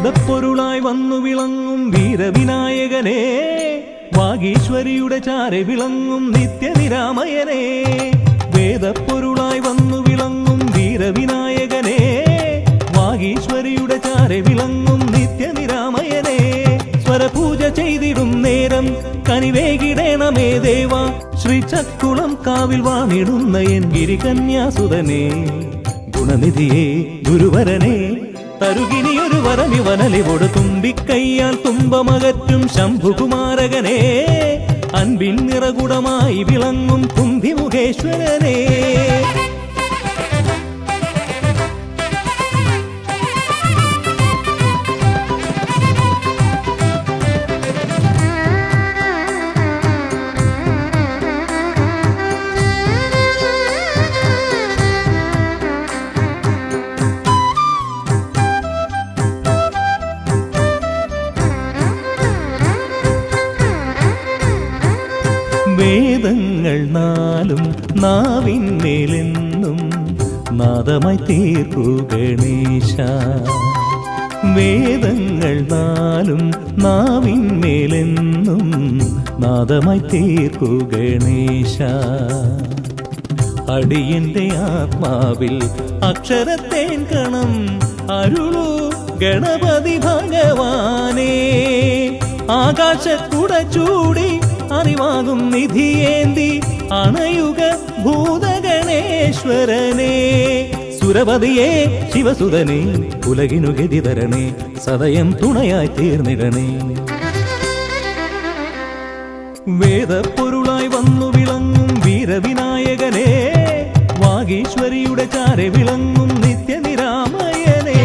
വേദപ്പൊരുളായി വന്നു വിളങ്ങും വീരവിനായകനെ, വാഗീശ്വരിയുടെ ചാരെ വിളങ്ങും നിത്യനിരാമയനെ. വേദപ്പൊരുളായി വന്നു വിളങ്ങും വീരവിനായകനെ, വാഗീശ്വരിയുടെ ചാരെ വിളങ്ങും നിത്യനിരാമയനെ. സ്വരപൂജ ചെയ്തിടും നേരം കനിവേകിടേണമേ ദേവ, ശ്രീചക്കുളം കാവിൽ വാണിടുന്ന എൻ ഗിരികന്യാസുതനെ. ഗുണനിധിയെ ഗുരുവരനെ, തരുകിനിയൊരു വരമിവനലിവോട് തുമ്പിക്കയ്യാൽ തുമ്പമകറ്റും ശംഭുകുമാരകനെ. അൻപിൻ നിറകുടമായി വിളങ്ങും കുംഭിമുഖേശ്വരനെ. വേദങ്ങൾ നാലും നാവിന്മേലെന്നും നാദമായി തീർക്കൂ ഗണേശ. വേദങ്ങൾ നാലും നാവിന്മേലെന്നും നാദമായി തീർക്കൂ ഗണേശ. അടിയന്റെ ആത്മാവിൽ അക്ഷരത്തേൻ കണം അരുളൂ ഗണപതി ഭഗവാനേ. ആകാശക്കുട ചൂടി അറിവാകും നിധിയേന്തി അണയുക ഭൂതഗണേശ്വരനെ. സുരപതിയെ ശിവസുതനെ, ഉലകിനു ഗതി തരണേ, സദയം തുണയായി തീർന്നിടണേ. വേദപ്പൊരുളായി വന്നു വിളങ്ങും വീരവിനായകനെ, വാഗീശ്വരിയുടെ ചാരെ വിളങ്ങും നിത്യനിരാമയനെ.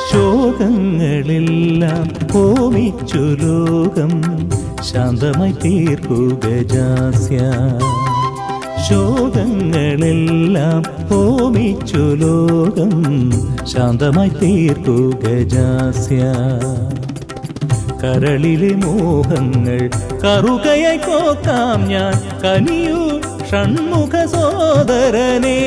ശോകങ്ങളെല്ലാം ഹോമിച്ചു ലോകം ശാന്തമായി തീർക്കൂ ഗജാസ്യ. ശോകങ്ങളെല്ലാം ഹോമിച്ചു ലോകം ശാന്തമായി തീർക്കൂ ഗജാസ്യ. കരളിലെ മോഹങ്ങൾ കറുകയായി കോക്കാം ഞാൻ, കനിയൂ ഷൺമുഖ സോദരനെ.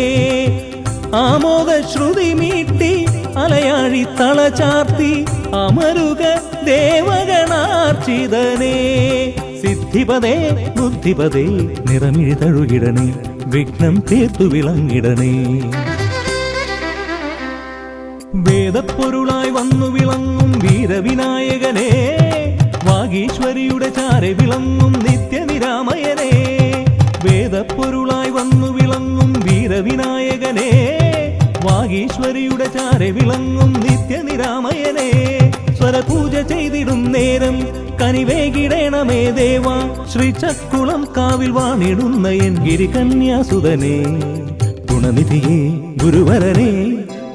ആമോദ ശ്രുതി മീട്ടി അലയാഴി തളചാർത്തി അമരുക ദേവഗണാർച്ചിതനെ. സിദ്ധിപദേ ബുദ്ധിപദേ നിറമിഴി തഴുകിടണേ, വിഘ്നം തീർത്തു വിളങ്ങിടണേ. വേദപ്പൊരുളായി വന്നു വിളങ്ങും വീരവിനായകനെ, വാഗീശ്വരിയുടെ ചാരെ വിളങ്ങും നിത്യനിരാമയനെ. വേദപ്പൊരുളായി വന്നു വിളങ്ങും വീരവിനായകനെ, വാഗീശ്വരിയുടെ ചാരെ വിളങ്ങും നിത്യനിരാമയനെ. സ്വരപൂജ ചെയ്തിടും നേരം കനിവേകിടേണമേ ദേവ, ശ്രീചക്കുളം കാവിൽ വാണിടുന്ന എൻ ഗിരികന്യാസുതനെ. ഗുണനിധിയെ ഗുരുവരനെ,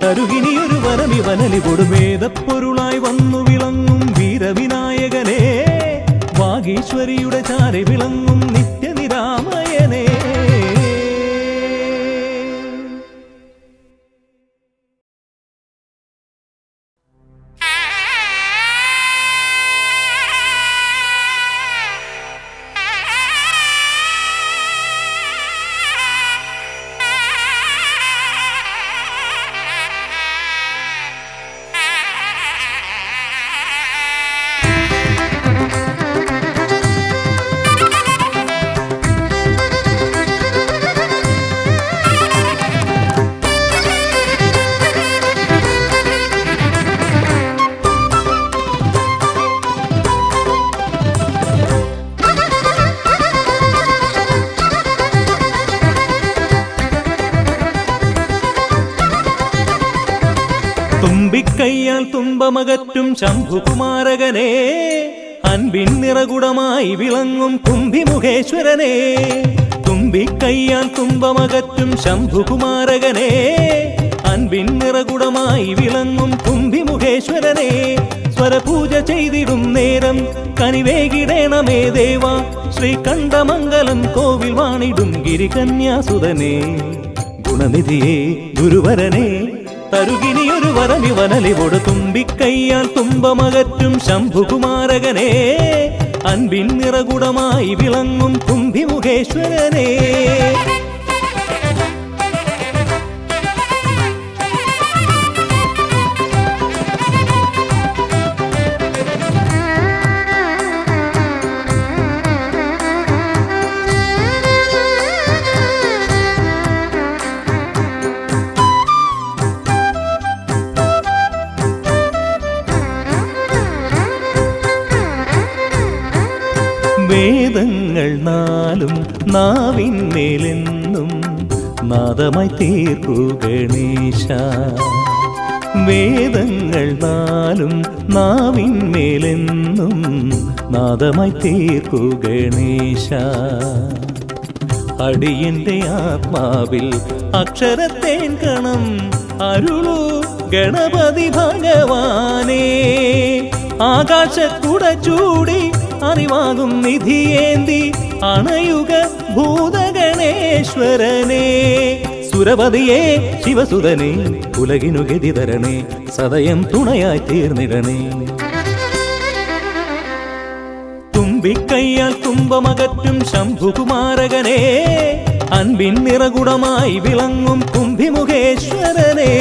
തരുകിനിയൊരു വരമിവനലിവോട്. വേദപ്പൊരുളായി വന്നു വിളങ്ങും വീരവിനായകനെ, വാഗീശ്വരിയുടെ ചാരെ വിളങ്ങും നിത്യനിരാമയനെ. തുമ്പിക്കയ്യാൽ തുമ്പമകറ്റും ശംഭുകുമാരകനെ, അൻപിൻ നിറകുടമായി വിളങ്ങും കുംഭിമുഖേശ്വരനെ. തുമ്പിക്കയ്യാൽ തുമ്പമകറ്റും ശംഭുകുമാരകനെ, അൻപിൻ നിറകുടമായി വിളങ്ങും കുംഭിമുഖേശ്വരനെ. സ്വരപൂജ ചെയ്തിടും നേരം കനിവേകിടേണമേ ദേവ ശ്രീകണ്ഠമംഗലം കോവിൽ വാണിടും ഗിരികന്യാസുതനേ ഗുണനിധിയേ ഗുരുവരനെ തരുകിനിയൊരു വരമിവനലിവൊടു തുമ്പിക്കയ്യാൽ തുമ്പമകറ്റും ശംഭുകുമാരകനെ അൻപിൻ നിറകുടമായി വിളങ്ങും കുംഭിമുഖേശ്വരനെ വേദങ്ങൾ നാലും നാവിന്മേലെന്നും നാദമായി തീർക്കൂ ഗണേശ വേദങ്ങൾ നാലും നാവിന്മേലെന്നും നാദമായി തീർക്കൂ ഗണേശ അടിയന്റെ ആത്മാവിൽ അക്ഷരത്തേൻ കണം അരുളൂ ഗണപതി ഭഗവാനേ ആകാശക്കുട ചൂടി അറിവാകും നിധിയേന്തി അണയുക ഭൂതഗണേശ്വരനെ സുരപതിയെ ശിവസുതനെ ഉലകിനു ഗതിതരണേ സദയം തുണയായി തീർന്നിടണേ തുമ്പിക്കയ്യാൽ തുമ്പമകറ്റും ശംഭുകുമാരകനെ അൻപിൻ നിറകുടമായി വിളങ്ങും കുംഭിമുഖേശ്വരനെ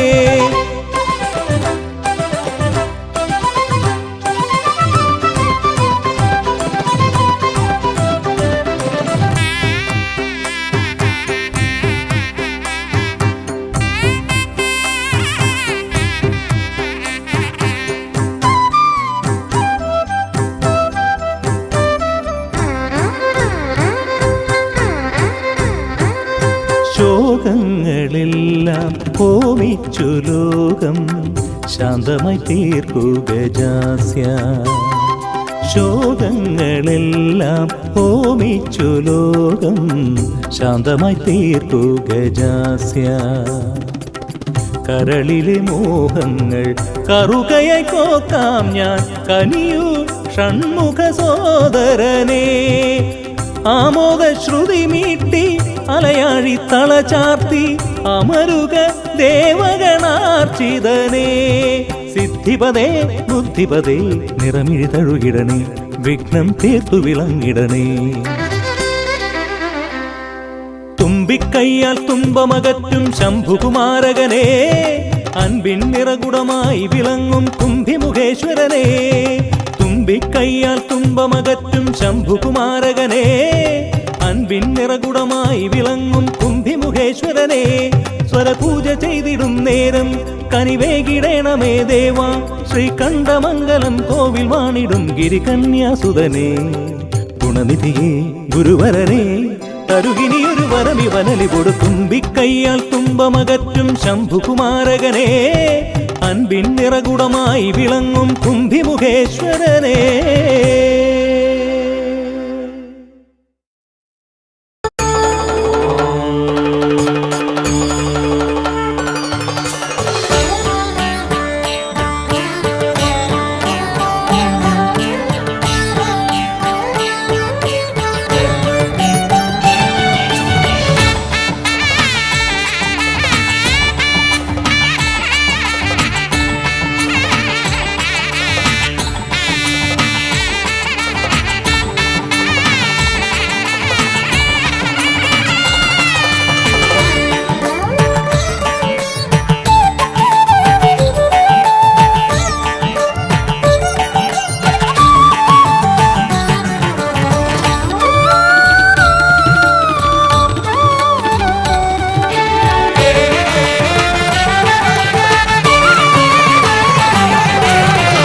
ശോകങ്ങളെല്ലാം ഹോമിച്ചു ലോകം ശാന്തമായി തീർക്കൂ ഗജാസ്യ ശോകങ്ങളെല്ലാം ഹോമിച്ചു ലോകം ശാന്തമായി തീർക്കൂ ഗജാസ്യ കരളിലെ മോഹങ്ങൾ കറുകയായി കോക്കാം ഞാൻ കനിയൂ ഷൺമുഖ സോദരനെ ആമോദ ശ്രുതി മീട്ടി അലയാഴി തളചാർത്തി അമരുക ദേവഗണാർച്ചിതനേ സിദ്ധിപദേ ബുദ്ധിപദേ നിറമിഴി തഴുകിടണേ വിഘ്നം തീർത്തു വിളങ്ങിടണേ തുമ്പിക്കയ്യാൽ തുമ്പമകറ്റും ശംഭുകുമാരകനെ അൻപിൻ നിറകുടമായി വിളങ്ങും കുംഭിമുഖേശ്വരനെ തുമ്പിക്കയ്യാൽ തുമ്പമകറ്റും ശംഭുകുമാരകനെ അൻപിൻ നിറകുടമായി വിളങ്ങും കുംഭിമുഖേശ്വരനെ സ്വരപൂജ ചെയ്തിടും നേരം കനിവേകിടേണമേ ദേവ ശ്രീകണ്ഠമംഗലം കോവിൽ വാണിടും ഗിരികന്യാസുതനെ ഗുണനിധിയേ ഗുരുവരനെ തരുകിനിയൊരു വരമിവനലിവൊടു തുമ്പിക്കയ്യാൽ തുമ്പമകറ്റും ശംഭുകുമാരകനെ അൻപിൻ നിറകുടമായി വിളങ്ങും കുംഭിമുഖേശ്വരനെ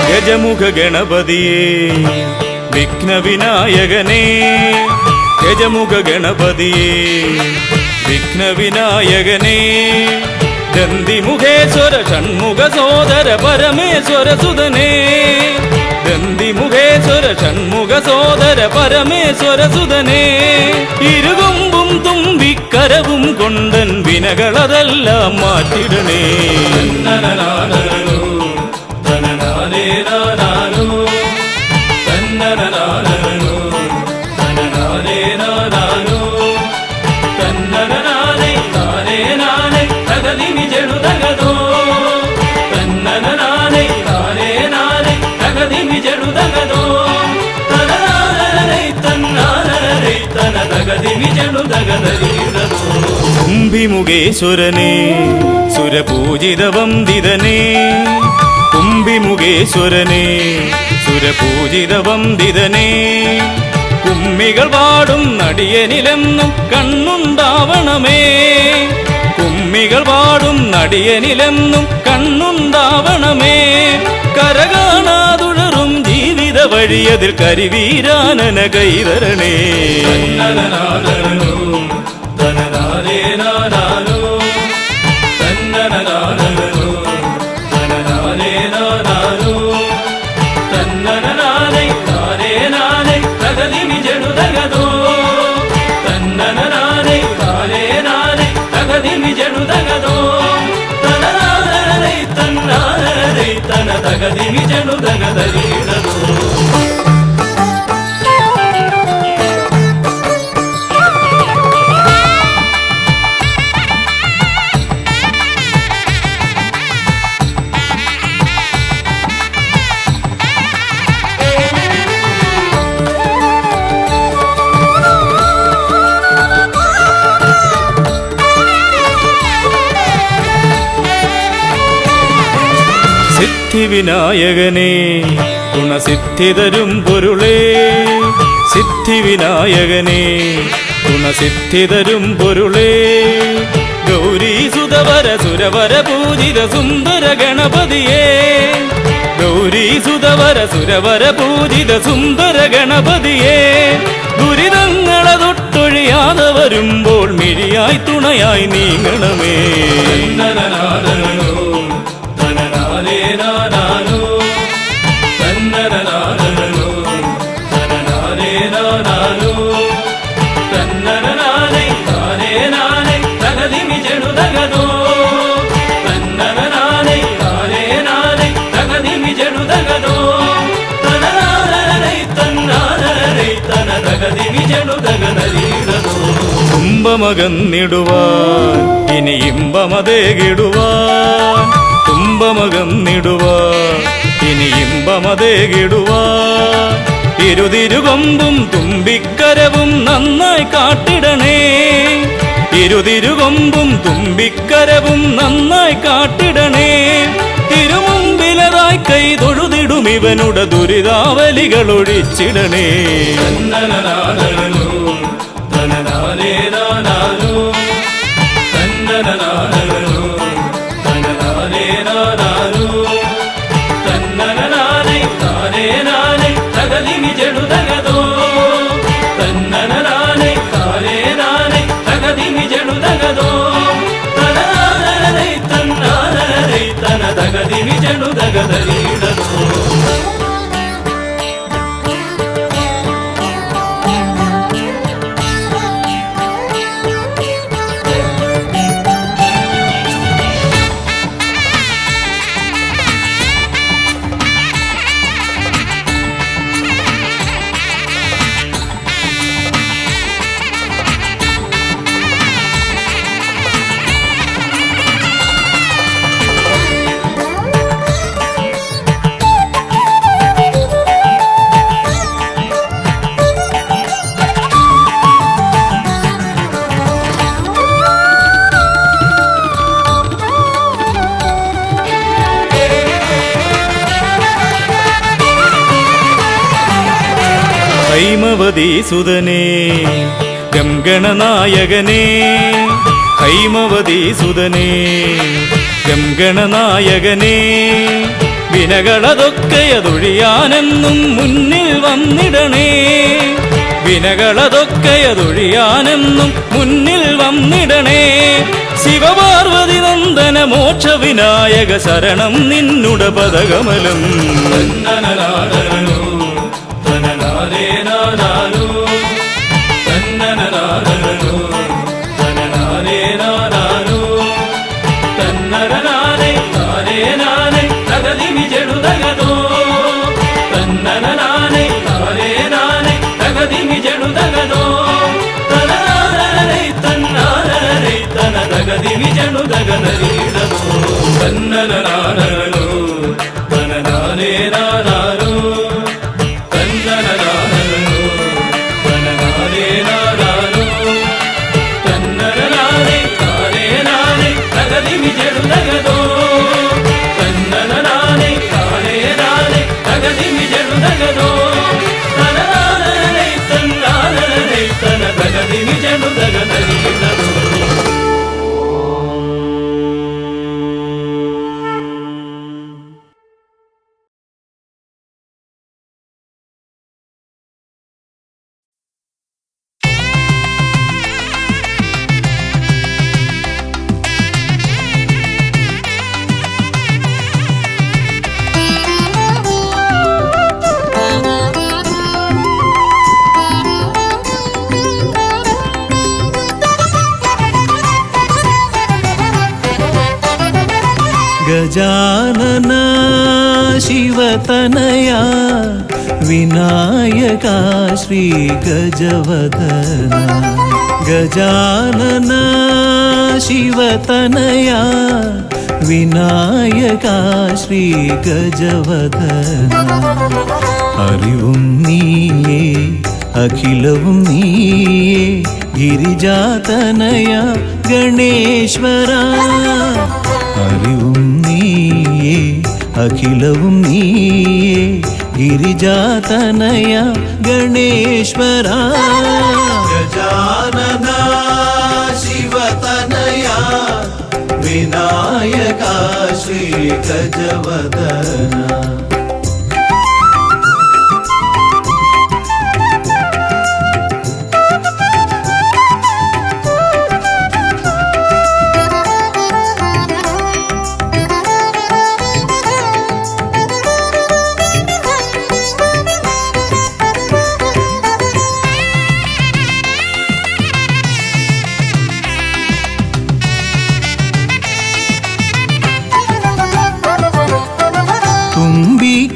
ഗജമുഖ ഗണപതിയേ വിഘ്നവിനായകനേ ഗജമുഖ ഗണപതിയേ വിഘ്നവിനായകനേ ദന്തിമുഖേശ്വര ഷൺമുഖ സോദര പരമേശ്വര സുതനേ ദന്തിമുഖേശ്വര ഷൺമുഖ സോദര പരമേശ്വര സുതനേ ഇരുകൊമ്പും തുമ്പിക്കരവും കൊണ്ടൻ വിനകളതെല്ലാം മാറ്റിടണേ. ತಗದಿಮಿ ಜಡು ದಗದರಿಡದು കുംഭിമുഖേശ്വരനെ സുരപൂജിത വന്ദിതനെ കുംഭിമുഖേശ്വരനെ സുരപൂജിത വന്ദിതനെ കുമ്മികൾ പാടും നടിയനിലെന്നും കണ്ണുണ്ടാവണമേ കുമ്മികൾ പാടും നടിയനിലെന്നും കണ്ണുണ്ടാവണമേ കരകാണാതുഴറും ജീവിത വഴിയതിൽ കരിവീരാനന കൈതരണേ തനനാരേ നാനാരോ തന്നനനാരോ തനനാരേ നാനാരോ തന്നനനാരൈ താരേ നാരൈ തകതിമി ജടു തകതോ തന്നനനാരൈ താരേ നാരൈ തകതിമി ജടു തകതോ തനനാരൈ തന്നാരൈ തന തകതിമി ജടു തകതരീടതോ സിദ്ധിവിനായകനേ ഗുണസിദ്ധിതരും പൊരുളേ സിദ്ധിവിനായകനേ ഗുണസിദ്ധിതരും പൊരുളേ ഗൗരീസുതവര സുരവര പൂജിത സുന്ദര ഗണപതിയേ ഗൗരീസുതവര സുരവര പൂജിത സുന്ദര ഗണപതിയേ ദുരിതങ്ങളെ തൊട്ടൊഴിയാതെ വരുമ്പോൾ മിഴിയായി തുണയായി നീങ്ങണമേ തനനാരേ നാനാരോ തന്നനനാരോ തനനാരേ നാനാരോ തന്നനനാരൈ താരേ നാരൈ തകതിമി ജടു തകതോ തന്നനനാരൈ താരേ നാരൈ തകതിമി ജടു തകതോ തനനാരൈ തന്നാരൈ തന തകതിമി ജടു തകതരീടതോ കുംഭമകന്നിടുവാൻ ഇനി ഇമ്പമതേകിടുവാൻ തുമ്പമകന്നിടുവാൻ ഇനി ഇമ്പമതേകിടുവാൻ ഇരുതിരുകൊമ്പും തുമ്പിക്കരവും നന്നായി കാട്ടിടണേ ഇരുതിരുകൊമ്പും തുമ്പിക്കരവും നന്നായി കാട്ടിടണേ തിരുമുമ്പിലതായി കൈ തൊഴുതിടും ഇവനുടെ ദുരിതാവലികൾ ഒഴിച്ചിടണേ തന്നനനാരോ തനനാരേ നാനാരോ തന്നനനാരോ തനനാരേ നാനാരോ തന്നനനാരൈ താരേ നാരൈ തകതിമി ജടു തകതോ തന്നനനാരൈ താരേ നാരൈ തകതിമി ജടു തകതോ തനനാരൈ തന്നാരൈ തന തകതിമി ജടു തകതരീടതോ ഹൈമവതീസുതനേ ഗംഗണനായകനേ ഹൈമവതീസുതനേ ഗംഗണനായകനേ വിനകളതൊക്കെയതൊഴിയാനെന്നും മുന്നിൽ വന്നിടണേ വിനകളതൊക്കെയതൊഴിയാനെന്നും മുന്നിൽ വന്നിടണേ ശിവപാർവതി നന്ദന മോക്ഷ വിനായക ശരണം നിന്നുട പദകമലം തന്നനനാരോ തനനാരേ നാനാരോ തന്നനനാരോ തനനാരേ നാനാരോ തന്നനനാരൈ താരേ നാരൈ തകതിമി ജടു തകതോ തന്നനനാരൈ താരേ നാരൈ തകതിമി ജടു തകതോ തനനാരൈ തന്നാരൈ തന തകതിമി ജടു തകതരീടതോ തന്നനനാരോ തനനാരേ നാനാരോ തന്നനനാരോ ഗജാനന ശിവതനയ വിനായക ശ്രീ ഗജവദന ഗജാനന ശിവതനയ വിനായക ശ്രീ ഗജവദന അറിവും നീയേ അഖിലവും നീയേ ഗിരിജാതനയ ഗണേശ്വര അറിവും നീയേ അഖിലവും നീയേ ഗിരിജാതനയ ഗണേശ്വര ഗജാനന ശിവതനയ വിനായക ശ്രീ ഗജവദന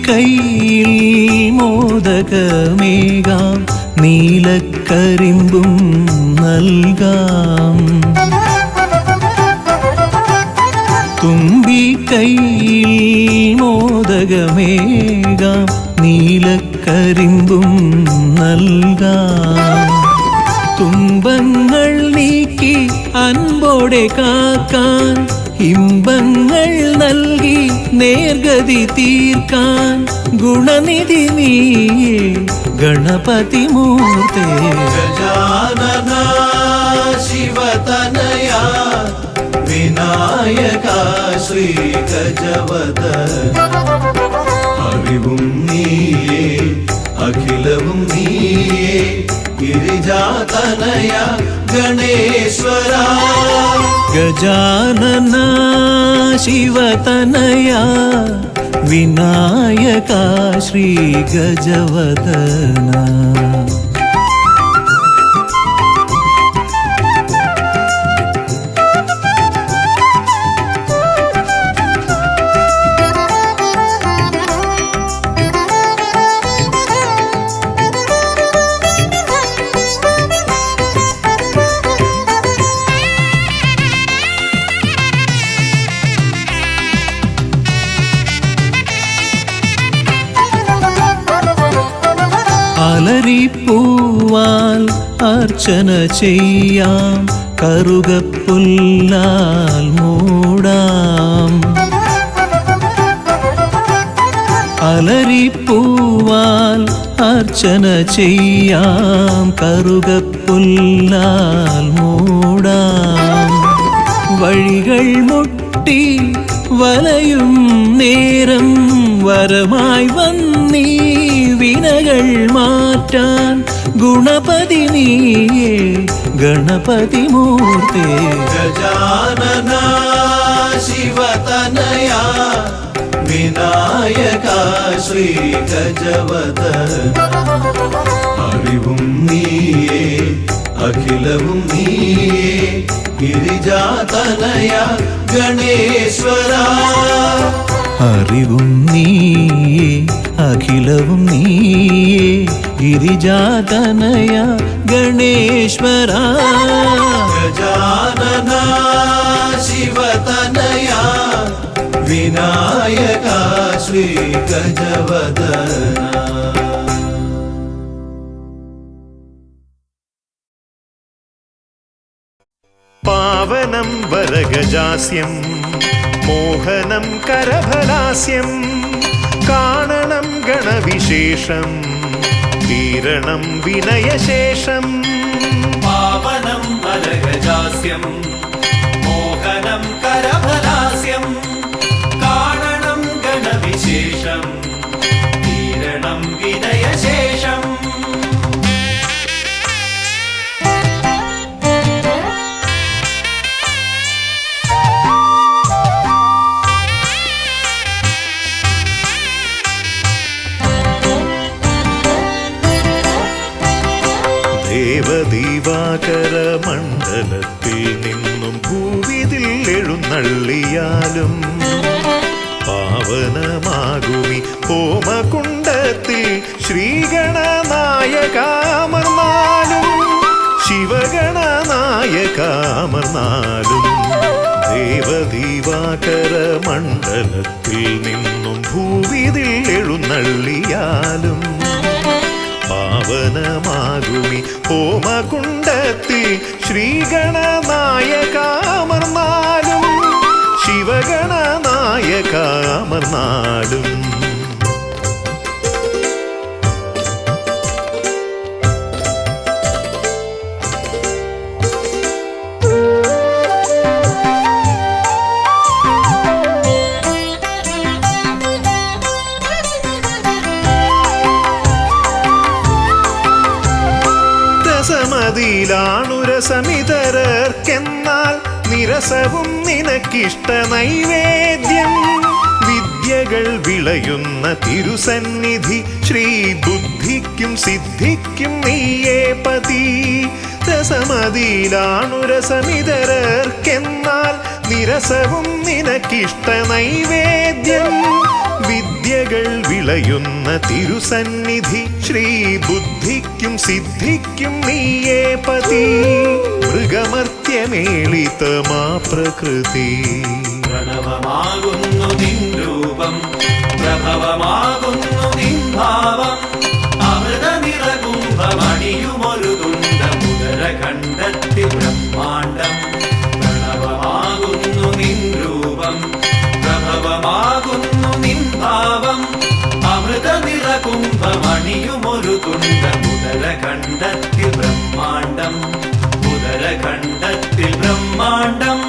കൈയിൽ മോദകമേകാം നീലക്കരിമ്പും നൽകാം തുമ്പി കൈയിൽ മോദകമേകാം നീലക്കരിമ്പും നൽകാം തുമ്പങ്ങൾ നീക്കി അൻപോടെ കാക്കാൻ ഇമ്പങ്ങൾ നൽകി നേർഗതി തീർക്കാൻ ഗുണനിധി നീയേ ഗണപതി മൂർത്തേ ഗജാനന ശിവതനയ വിനായക ശ്രീ ഗജവദന അറിവും നീയേ അഖിലവും നീയേ ഗിരിജാതനയ ഗണേശ്വര ഗജാനന ശിവതനയ വിനായക ശ്രീ ഗജവദന അലരിപ്പൂവാൽ അർച്ചന ചെയ്യാം കറുകപ്പുല്ലാൽ മൂടാം അലരിപ്പൂവാൽ അർച്ചന ചെയ്യാം കറുകപ്പുല്ലാൽ മൂടാം വഴികൾ മുട്ടി വലയും നേരം വരമായി വന്നീ വിനകൾ മാറ്റാൻ ഗുണപതി നീയേ ഗണപതി മൂർത്തേ ഗജാനന ശിവതനയ വിനായക ശ്രീ ഗജവദന അറിവും നീയേ അഖിലവും നീയേ ഗിരിജാതനയ ഗണേശ്വര അറിവും നീയേ അഖിലവും നീയേ ഗിരിജാതനയ ഗണേശ്വര ഗജാനന ശിവതനയ വിനായക ശ്രീ ഗജവദന പാവനം വരഗജാസ്യം മോഹനം കരഫലാസ്യം കാണണം ഗണവിശേഷം തീരണം വിനയശേഷം പാവനം വരഗജാസ്യം മോഹനം കരഫലാസ്യം കാണണം ഗണവിശേഷം തീരണം വിനയശേഷം ദേവദീവാകര മണ്ഡലത്തിൽ നിന്നും ഭൂവിതിൽ എഴുന്നള്ളിയാലും പാവനമാകുമി ഹോമകുണ്ടത്തിൽ ശ്രീഗണനായകാമർന്നാലും ശിവഗണനായകാമർന്നാലും ദേവദീവാകര മണ്ഡലത്തിൽ നിന്നും ഭൂവിതിൽ എഴുന്നള്ളിയാലും പാവനമാകുമി ഹോമകുണ്ടത്തിൽ ശ്രീഗണനായകാമർന്നാലും ശിവഗണനായകാമർന്നാലും രസമിതരർക്കെന്നാൽ നിരസവും നിനക്കിഷ്ട നൈവേദ്യം വിദ്യകൾ വിളയുന്ന തിരുസന്നിധി ശ്രീബുദ്ധിക്കും സിദ്ധിക്കും നീയേ പതി രസമിതരർക്കെന്നാൽ നിരസവും നിനക്കിഷ്ട നൈവേദ്യം വിദ്യകൾ വിളയുന്ന തിരുസന്നിധി ശ്രീബുദ്ധിക്കും സിദ്ധിക്കും നീയേ പതി മൃഗമർത്യമേളിതമാ പ്രകൃതി പ്രണവമാകുന്നു നിൻ രൂപം പ്രഭവമാകുന്നു നിൻ ഭാവം അമൃത നിറകുംഭമണിയുമൊരു തുണ്ട മുതര കണ്ടെത്തി ബ്രഹ്മാണ്ടം പ്രണവമാകുന്നു നിൻ രൂപം പ്രഭവമാകുന്നു നിൻ ഭാവം അമൃത നിറകുംഭമണിയുമൊരു തുണ്ട മുതര കണ്ടെത്തി ബ്രഹ്മാണ്ടം മുതര കണ്ടെത്തി ബ്രഹ്മാണ്ടം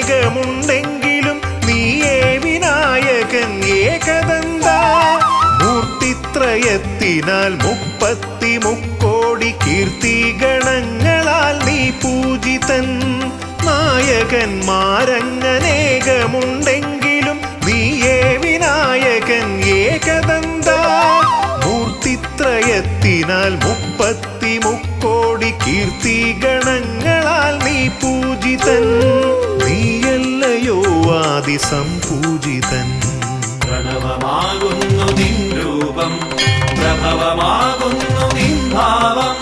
നായകന്മാരങ്ങനേകമുണ്ടെങ്കിലും നീയേ വിനായകൻ ഏകദന്ത മൂർത്തിത്രയത്തിനാൽ 33 കീർത്തി ഗണങ്ങളാൽ നീ പൂജിതൻ നായകന്മാരങ്ങനേകമുണ്ടെങ്കിലും നീയേ വിനായകൻ ഏകദന്ത മൂർത്തിത്രയത്തിനാൽ 33 കീർത്തി ഗണങ്ങളാൽ നീ പൂജിതൻ നീയല്ലയോ ആദിസംപൂജിതൻ പ്രണവമാകുന്നു നിൻ രൂപം പ്രഭവമാകുന്നു നിൻ ഭാവം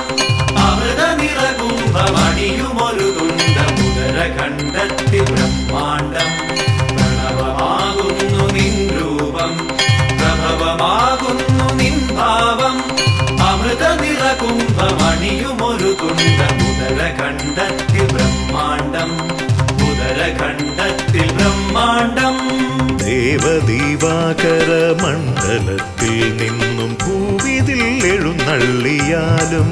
അമൃത നിറകുംഭമണിയുമൊരു തുണ്ട മുതര കണ്ടെത്തി ബ്രഹ്മാണ്ടം പ്രണവമാകുന്നു നിൻ രൂപം പ്രഭവമാകുന്നു നിൻ ഭാവം അമൃത നിറകുംഭമണിയുമൊരു തുണ്ട മുതര കണ്ടെത്തി ബ്രഹ്മാണ്ടം മുതര കണ്ടെത്തി ബ്രഹ്മാണ്ടം ദേവദീവാകര മണ്ഡലത്തിൽ നിന്നും ഭൂവിതിൽ എഴുന്നള്ളിയാലും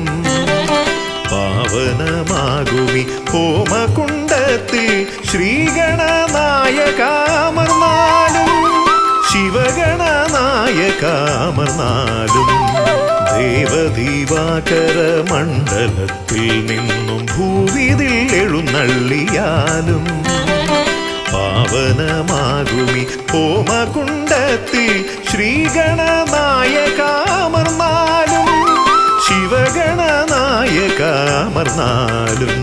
പാവനമാകുമി ഹോമകുണ്ടത്തിൽ ശ്രീഗണനായകാമർന്നാലും ശിവഗണനായകാമർന്നാലും ദേവദീവാകര മണ്ഡലത്തിൽ നിന്നും ഭൂവിതിൽ എഴുന്നള്ളിയാലും പാവനമാകുമി ഹോമകുണ്ടത്തിൽ ശ്രീഗണനായകാമർന്നാലും ശിവഗണനായകാമർന്നാലും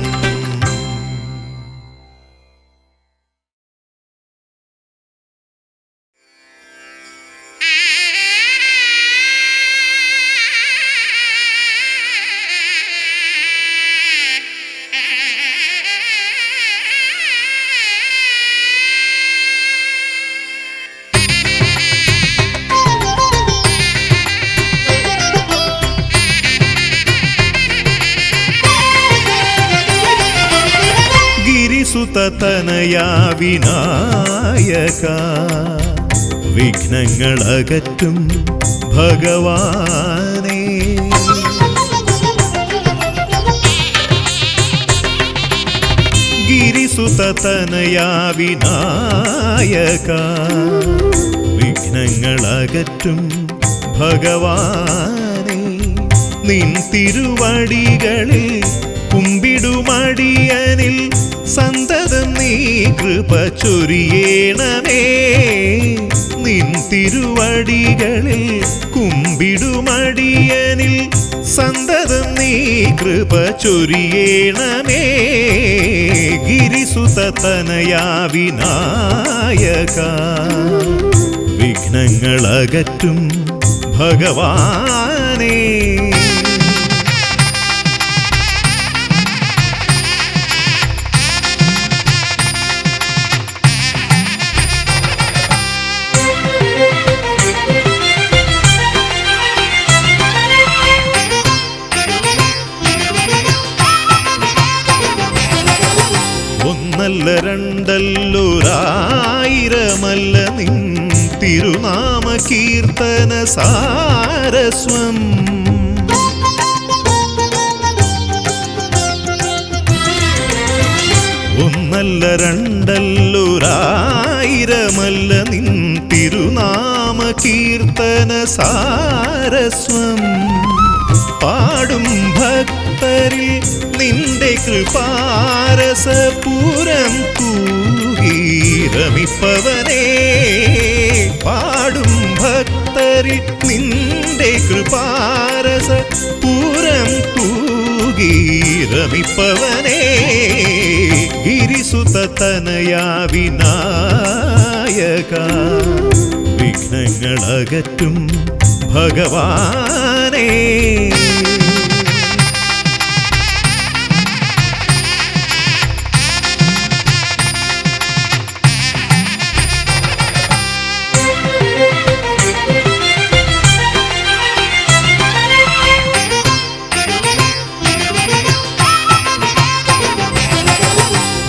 സുതനയാ വിനായക വിഘ്നങ്ങളകറ്റും ഭഗവാനേ ഗിരിസുതനയാ വിനായക വിഘ്നങ്ങളകറ്റും ഭഗവാനേ നിൻ തിരുവടികളിൽ കുമ്പിടുമടിയനിൽ സന്തതം നീ കൃപ ചൊരിയേണമേ. നിൻ തിരുവടികളിൽ കുമ്പിടുമടിയനിൽ സന്തതം നീ കൃപ ചൊരിയേണമേ. ഗിരിസുതനയാ വിനായക വിഘ്നങ്ങളകറ്റും ഭഗവാനേ. ഒന്നല്ല രണ്ടല്ലൊരായിരമല്ല നിൻ തിരുനാമ കീർത്തന സാരസ്വം. ഒന്നല്ല രണ്ടല്ലൊരായിരമല്ല നിൻ തിരുനാമ കീർത്തന സാരസ്വം. പാടും ഭക്തരിൽ നിന്റെ കൃപാരസപൂരം തൂകീരമിപ്പവനേ. പാടും ഭക്തരിൽ നിന്റെ കൃപാരസപൂരം തൂകീരമിപ്പവനേ. ഗിരിസുതനയാ വിനായക വിഘ്നങ്ങളകറ്റും ഭഗവാനേ.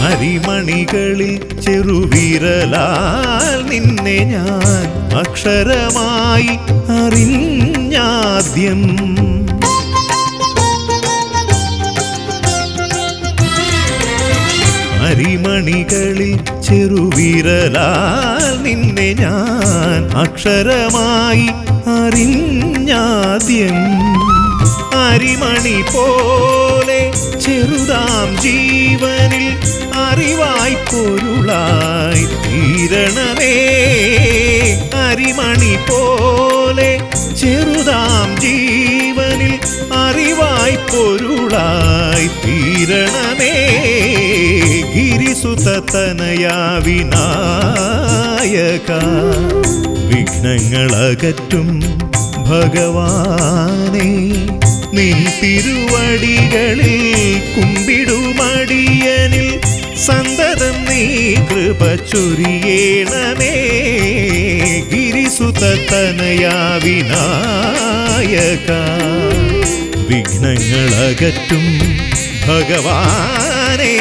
അരിമണികളിൽ ചെറുവിരലാൽ നിന്നെ ഞാൻ അക്ഷരമായി അറിഞ്ഞാദ്യം. അരിമണികളിൽ ചെറുവിരലാൽ നിന്നെ ഞാൻ അക്ഷരമായി അറിഞ്ഞാദ്യം. അരിമണി പോലെ ചെറുതാം ജീവനിൽ അറിവായി പൊരുളായി തീരണമേ. അരിമണി പോലെ ചെറുതാം ജീവനിൽ അറിവായി പൊരുളായി തീരണമേ. ഗിരിസുതനയാ വിനായക വിഘ്നങ്ങളകറ്റും ഭഗവാനേ. നിൻ തിരുവടികളിൽ കുമ്പിടുമടിയനിൽ സന്തതം നീ കൃപ ചൊരിയേണമേ. ഗിരിസുതനയാ വിനായക വിഘ്നങ്ങളകറ്റും ഭഗവാനേ.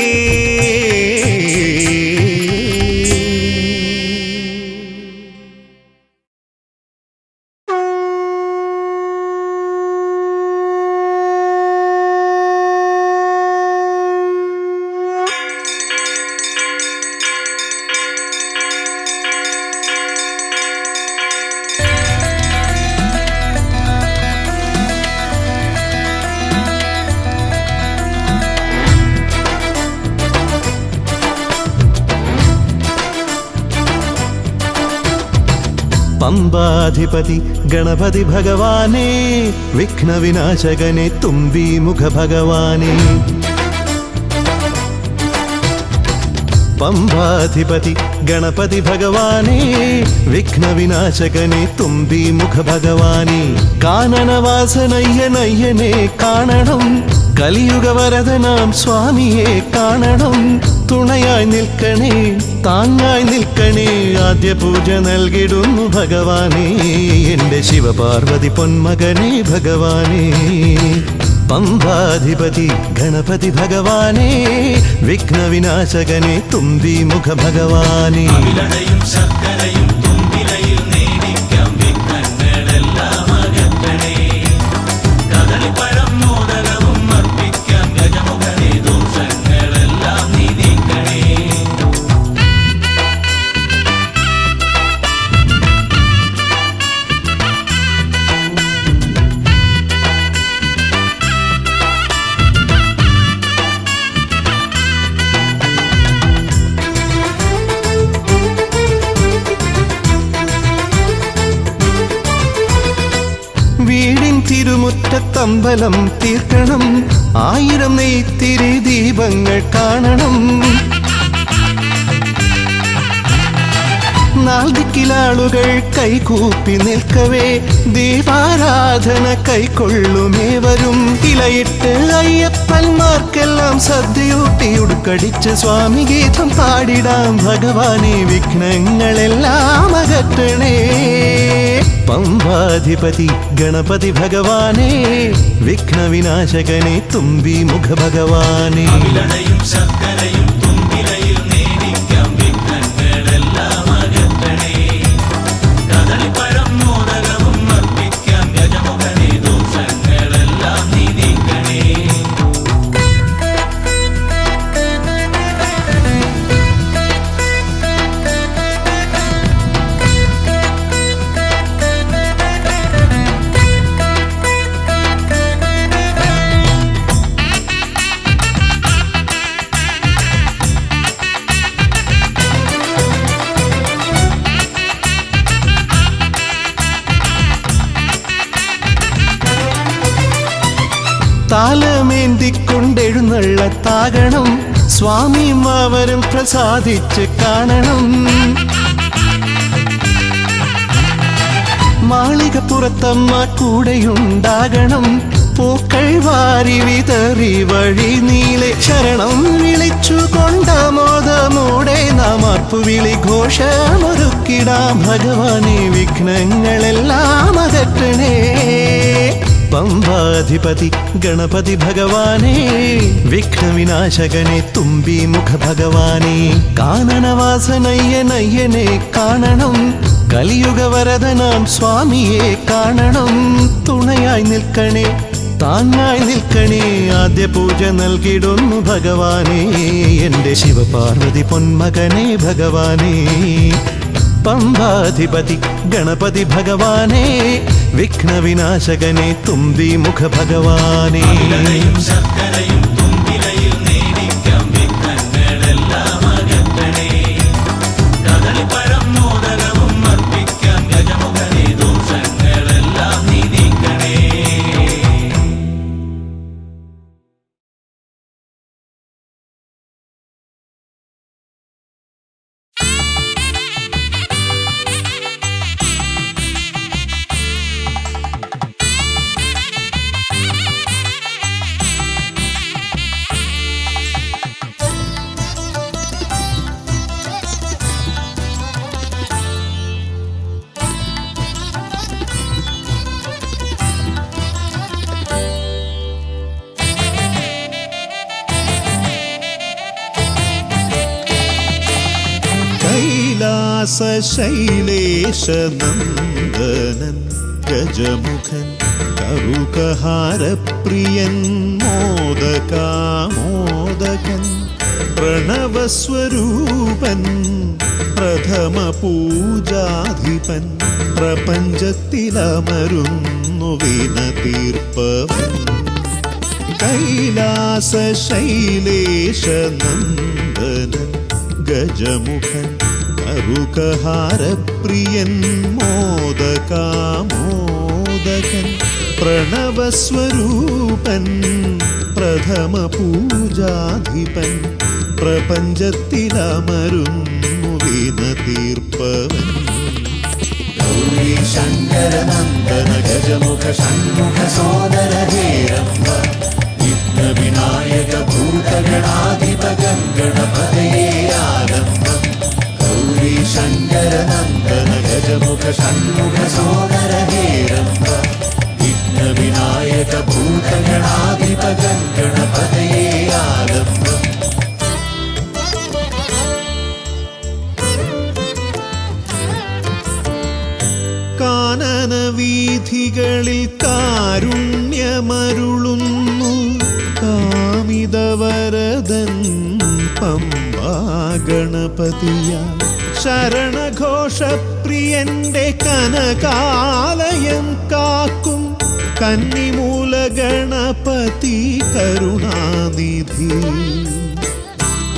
പമ്പാധിപതി ഗണപതി ഭഗവാനേ, വിഘ്നവിനാശകനെ തുമ്പീമുഖ ഭഗവാനേ. പമ്പാധിപതി ഗണപതി ഭഗവാനേ, വിഘ്നവിനാശകനെ തുമ്പീമുഖ ഭഗവാനേ. കാനനവാസനയ്യനയ്യനെ കാണണം, കലിയുഗവരദനാം സ്വാമിയെ കാണണം. തുണയായി നിൽക്കണേ, താങ്ങായി നിൽക്കണേ, ആദ്യ പൂജ നൽകിടുന്നു ഭഗവാനേ. എൻ്റെ ശിവപാർവതി പൊന്മകനേ ഭഗവാനേ. പമ്പാധിപതി ഗണപതി ഭഗവാനേ, വിഘ്നവിനാശകനെ തുമ്പീമുഖ ഭഗവാനേ. ശർക്കരയും തുമ്പിലയിൽ നേടിക്കാം വിഘ്നങ്ങളെല്ലാം അകറ്റണേ. കദളിപ്പഴം മോദകവും അർപ്പിക്കാം ഗജമുഖനെ, ദോഷങ്ങളെല്ലാം നീ നീക്കണേ. മുറ്റത്തമ്പലം തീർക്കണം, 1000 നെയ്ത്തിരി ദീപങ്ങൾ കാണണം. നാൽദിക്കിലാളുകൾ കൈകൂപ്പി നിൽക്കവേ ദീപാരാധന കൈക്കൊള്ളുമേവരും. ഇലയിട്ട് അയ്യപ്പന്മാർക്കെല്ലാം സദ്യയൂട്ടി ഉടുക്കടിച്ച് സ്വാമി ഗീതം പാടിടാം. ഭഗവാനെ വിഘ്നങ്ങളെല്ലാം അകറ്റണേ. പമ്പാധിപതി ഗണപതി ഭഗവാനെ, വിഘ്നവിനാശകനെ തുമ്പി മുഖ ഭഗവാനെ. അവിലടയും ശർക്കരയും തുമ്പിലയിൽ നേദിക്കാം, വിഘ്നങ്ങളെല്ലാം അകറ്റണേ. കദളിപ്പഴം മോദകവും അർപ്പിക്കാം, ഗജമുഖനെ ദോഷങ്ങളെല്ലാം നീ നീക്കണേ. താലമേന്തിക്കൊണ്ടെഴുന്നള്ളത്താകണം, സ്വാമിയും അവരും പ്രസാദിച്ച് കാണണം. മാളികപ്പുറത്തമ്മ കൂടെയുണ്ടാകണം, പൂക്കൾ വാരി വിതറി വഴി നീളെ ശരണം വിളിച്ചു കൊണ്ടാമോദമോടെ നാം അർപ്പുവിളി ഘോഷമൊരുക്കിടാം. ഭഗവാനെ വിഘ്നങ്ങളെല്ലാം അകറ്റണേ. പമ്പാധിപതി ഗണപതി ഭഗവാനെ, വിഘ്നവിനാശകനെ തുമ്പി മുഖ ഭഗവാനെ. കാനനവാസനയ്യനയ്യനെ കാണണം, കലിയുഗവരദനാം സ്വാമിയെ കാണണം. തുണയായി നിൽക്കണേ, താങ്ങായി നിൽക്കണേ, ആദ്യ പൂജ നൽകിടുന്നു ഭഗവാനെ. എൻ്റെ ശിവപാർവതി പൊന്മകനെ ഭഗവാനെ. പമ്പാധിപതി ഗണപതി ഭഗവാനെ, വിഘ്നവിനാശകനെ തുമ്പി മുഖ ഭഗവാനെ. അവിലടയും ശർക്കരയും തുമ്പിലയിൽ നേദിക്കാം, വിഘ്നങ്ങളെല്ലാം അകറ്റണേ. കദളിപ്പഴം മോദകവും അർപ്പിക്കാം, ഗജമുഖനെ ദോഷങ്ങളെല്ലാം നീ നീക്കണേ. ശൈലേശനന്ദനൻ ഗജമുഖൻ കറുകഹാരപ്രിയൻ മോദകാമോദകൻ പ്രണവസ്വരൂപൻ പ്രഥമ പൂജാധിപൻ പ്രപഞ്ചത്തിലമരുന്നു വിനതീർപ്പവൻ. കൈലാസ ശൈലേശനന്ദനൻ ഗജമുഖൻ കറുകഹാരപ്രിയൻ മോദകാമോദകൻ പ്രണവസ്വരൂപൻ പ്രഥമ പൂജാധിപൻ പ്രപഞ്ചത്തിലമരുന്നു വിനതീർപ്പവൻ. ഗൗരി ശങ്കരനന്ദന ഗജമുഖ ഷൺമുഖ സോദര ഹേരംബ വിഘ്നവിനായക ഭൂതഗണാധിപ ഗണപതയേ ആരംഭം. ഗൗരി ശങ്കരനന്ദന ഗജമുഖ ഷൺമുഖ സോദര ഹേരംബ വിഘ്നവിനായക ഭൂതഗണാധിപ ഗണപതയേ ആരംഭം. കാനന വീഥികളിൽ കാരുണ്യമരുളുന്നു കാമിതവരദൻ പമ്പാ ഗണപതിയ. ശരണഘോഷപ്രിയന്റെ കനകാലയം കാക്കും കന്നിമൂല ഗണപതി കരുണാനിധി.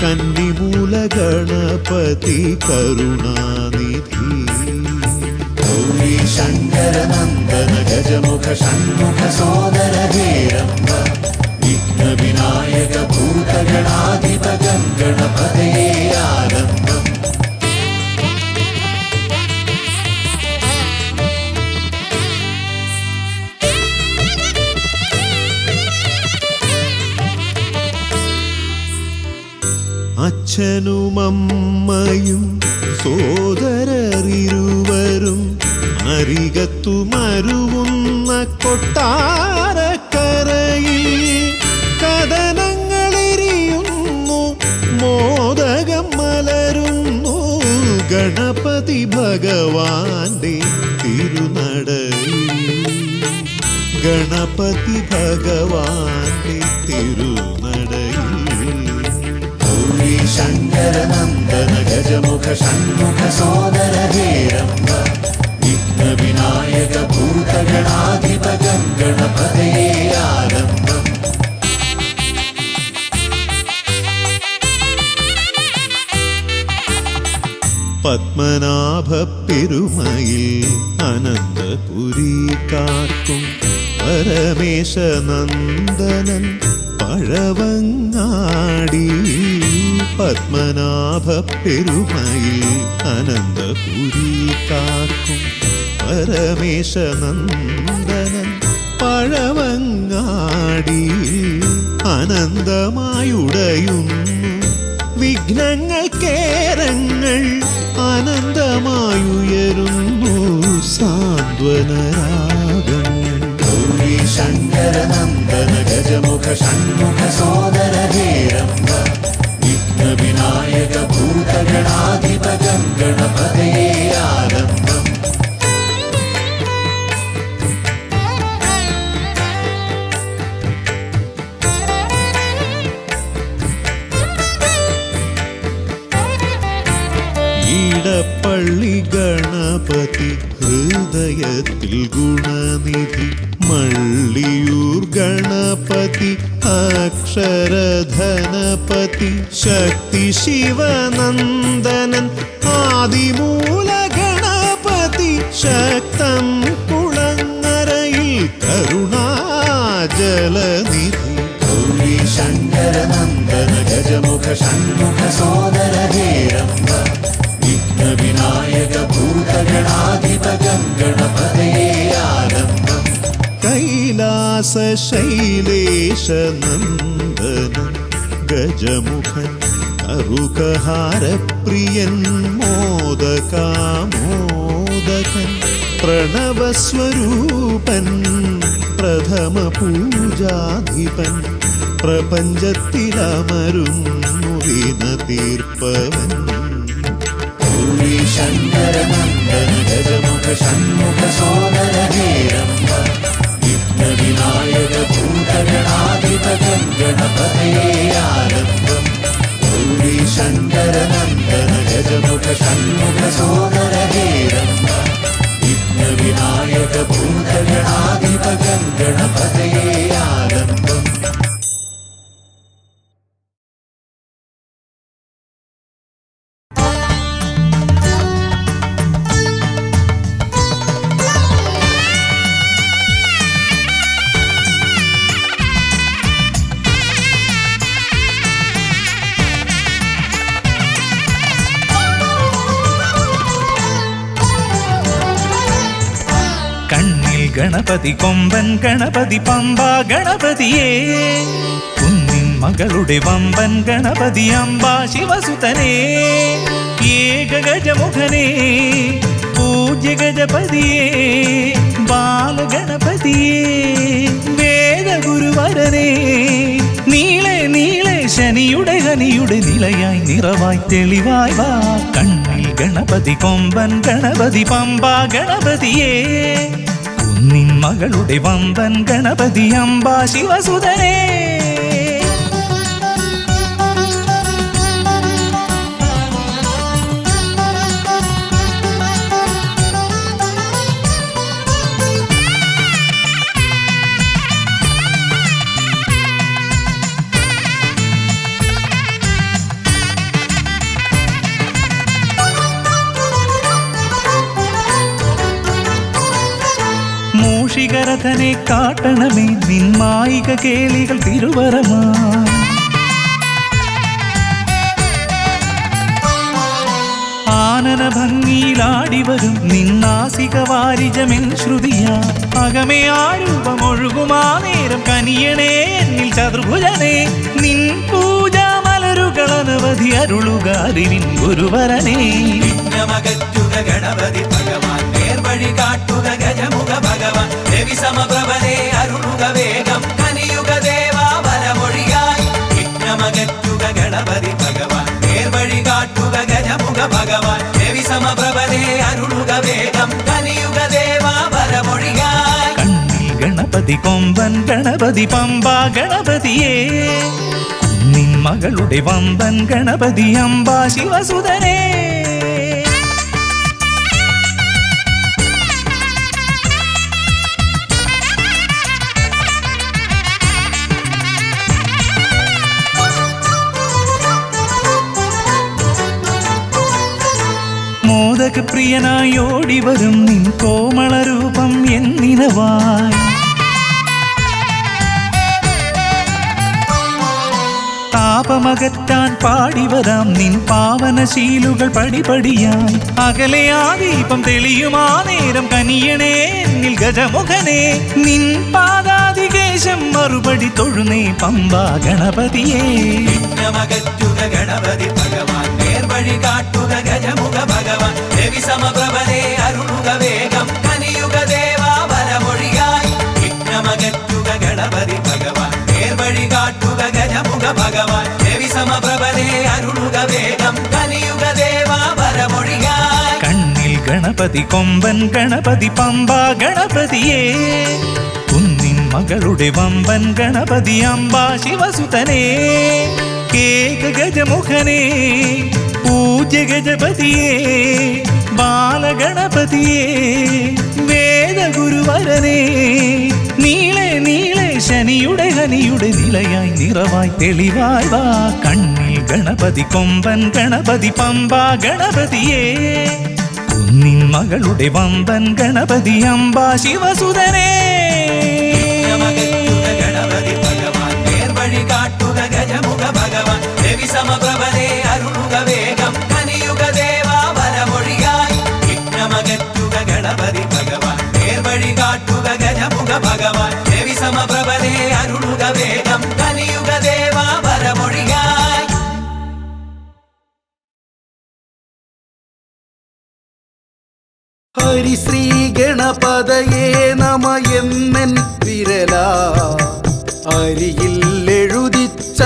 കന്നിമൂല ഗണപതി കരുണാനിധി. ഗൗരി ശങ്കരനന്ദന ഗജമുഖ ഷൺമുഖ സോദര ഹേരംബ വിഘ്ന വിനായക ഭൂതഗണാധിപ ഗണപതയേ ആരംഭം. അച്ഛനുമമ്മയും സോദരരിരുവരും അരികത്തു മരുവുന്ന കൊട്ടാരക്കരയിൽ കഥനങ്ങളെരിയുന്നു, മോദകം മലരുന്നു ഗണപതി ഭഗവാന്റെ തിരുനടയിൽ. ഗണപതി ഭഗവാന്റെ തിരുനടയിൽ. ശങ്കരനന്ദന ഗജമുഖ ഷൺമുഖ സോദര ഹേരംബ വിഘ്ന വിനായക ഭൂതഗണാധിപ ഗണപതയേ ആരംഭം. പത്മനാഭ പെരുമയിൽ അനന്തപുരിക്കാർക്കും പരമേശനന്ദനൻ പഴവങ്ങാടി. പത്മനാഭ പെരുമയിൽ അനന്തപുരിക്കാർക്കും പരമേശനന്ദനൻ പഴവങ്ങാടി. അനന്തമായുടയുന്നു വിഘ്നങ്ങൾ കേരങ്ങൾ, അനന്തമായുയരുന്നു സാന്ത്വനരാഗങ്ങൾ. ശങ്കരനന്ദന ഗജമുഖ ഷൺമുഖ സോദര ഹേരംബ വിഘ്ന വിനായക ഭൂതഗണാധിപ ഗണപതയേ ആരംഭം. ഈടപ്പള്ളി ഗണപതി ഹൃദയത്തിൽ ഗുണനിധി, മള്ളിയൂർ ഗണപതി അക്ഷരധനപതി, ശക്തി ശിവനന്ദനൻ ആദിമൂല ഗണപതി, ശക്തം കുളങ്ങരയിൽ കരുണാജലനിധി. ശങ്കരനന്ദന ഗജമുഖ ഷൺമുഖ സോദര ഹേരംബ വിഘ്ന വിനായക ഭൂതഗണാധിപ ഗണപതയേ ആരംഭം. കൈലാസ ശൈലേശനന്ദനൻ ഗജമുഖൻ കറുകഹാരപ്രിയൻ മോദകാമോദകൻ, പ്രണവസ്വരൂപൻ പ്രഥമ പൂജാധിപൻ, പ്രപഞ്ചത്തിലമരുന്നു വിന തീർപ്പവൻ. ശങ്കരനന്ദന ഗജമുഖ ഷൺമുഖ സോദര ഹേരംബ വിഘ്ന വിനായക ഭൂതഗണാധിപ ഗണപതയേ ആരംഭം. ശങ്കരനന്ദന ഗജമുഖ ഷൺമുഖ സോദര ഹേരംബ വിഘ്ന വിനായക ഭൂതഗണാധിപ ഗണപതയേ ആരംഭം. ഗണപതി കൊമ്പൻ ഗണപതി പമ്പ ഗണപതിയേ, കുന്നിൻ മകളുടെ വമ്പൻ ഗണപതി അമ്പ ശിവസുതനേ, ഏകഗജമുഖനേ പൂജ്യ ഗജപതിയേ, ബാലഗണപതിയേ വേദഗുരുവരനേ, നീളെ നീളെ ശനിയുടെ ഹനിയുടെ നിലയായി നിറവായി തെളിവായി വാ. കണ്ണിൽ ഗണപതി കൊമ്പൻ ഗണപതി പമ്പ ഗണപതിയേ, നിൻ മകളുടെ വമ്പൻ ഗണപതി അമ്പ ശിവസുതനേ. മൂഷികരഥനെ കാട്ടണമേ നിന്മായിക കേളികൾ തിരുവരമാ ആനന ഭംഗിയിലാടിവരും നിന്നാസിക വാരിജമെൻ ശ്രുതിയാ അകമേ ആരൂപമൊഴുകുമാ നേരം കനിയണേ എന്നിൽ ചതുർഭുജനേ നിൻ പൂജാ മലരുകൾ അനവധി അരുളുകാരിൻ ഗുരുവരനേ വിഘ്നമകറ്റുക ഗണപതി ഭഗവാൻ നേർവഴി കാട്ടുക ഗജമുഖ ഭഗവാൻ രവി സമപ്രഭനെ അരുളുക വേഗം കനിയുക ദേവാ വരമൊഴിയായി വിഘ്നമകറ്റുക ഗണപതി ഭഗവാൻ നേർവഴി കാട്ടുക ഗജമുഖ ഭഗവാൻ രവി സമപ്രഭനെ അരുളുക വേഗം കനിയുക ദേവാ വരമൊഴിയായി കണ്ണിൽ ഗണപതി കൊമ്പൻ ഗണപതി പമ്പ ഗണപതിയേ നിൻ മകളുടെ വമ്പൻ ഗണപതി അംബാ ശിവസുതനേ മോദക പ്രിയനായി ഓടിവരും നിൻ കോമളരൂപം എന്നിനവായി താപമകറ്റാൻ പാടിവരാം നിൻ പാവനശീലുകൾ പടിപടിയായി അകലെ ആ ദീപം തെളിയുമാ നേരം കനിയണേ എന്നിൽ ഗജമുഖനെ നിൻ പാദാതികേശം മറുപടി തൊഴുന്നേ പമ്പാ ഗണപതിയേ വിഘ്നമകറ്റുക ഗണപതി ഭഗവാൻ നേർവഴി കാട്ടുക ഗജമുഖ ഭഗവാൻ രവി സമപ്രഭനെ അരുളുക വേഗം കനിയുക ദേവാ വരമൊഴിയായി വിഘ്നമകറ്റുക ഗണപതി ഭഗവാൻ നേർവഴി കാട്ടുക ഗജമുഖ ഭഗവാൻ രവി സമപ്രഭനെ അരുളുക വേഗം കനിയുക ദേവാ വരമൊഴിയായി കണ്ണിൽ ഗണപതി കൊമ്പൻ ഗണപതി പമ്പ ഗണപതിയേ കുന്നിൻ മകളുടെ വമ്പൻ ഗണപതി അംബാ ശിവസുതനേ കേക ഗജമുഖനേ പൂജ്യ ഗജപതിയേ ബാലഗണപതിയേ വേദഗുരുവരനേ നീളെ നീളെ ശനിയുടെ ഹനിയുടെ നിലയായി നിറവായി തെളിവായി വാ കണ്ണിൽ ഗണപതി കൊമ്പൻ ഗണപതി പമ്പ ഗണപതിയേ കുന്നിൻ മകളുടെ വമ്പൻ ഗണപതി അംബാ ശിവസുതനേ വിഘ്നമകറ്റുക ഗണപതി ഭഗവാൻ നേർവഴി കാട്ടുക ഗജമുഖ ഭഗവാൻ രവി സമപ്രഭനെ അരുളുക വേഗം കനിയുക ദേവാ വരമൊഴിയായി വിഘ്നമകറ്റുക ഗണപതി ഭഗവാൻ നേർവഴി കാട്ടുക ഗജമുഖ ഭഗവാൻ രവി സമപ്രഭനെ അരുളുക വേഗം കനിയുക ദേവാ വരമൊഴിയായി ഹരിശ്രീ ഗണപതയേ നമ എന്നൻ വിരലാ അരിയിൽ എഴുതിച്ചൻപോടരുൾ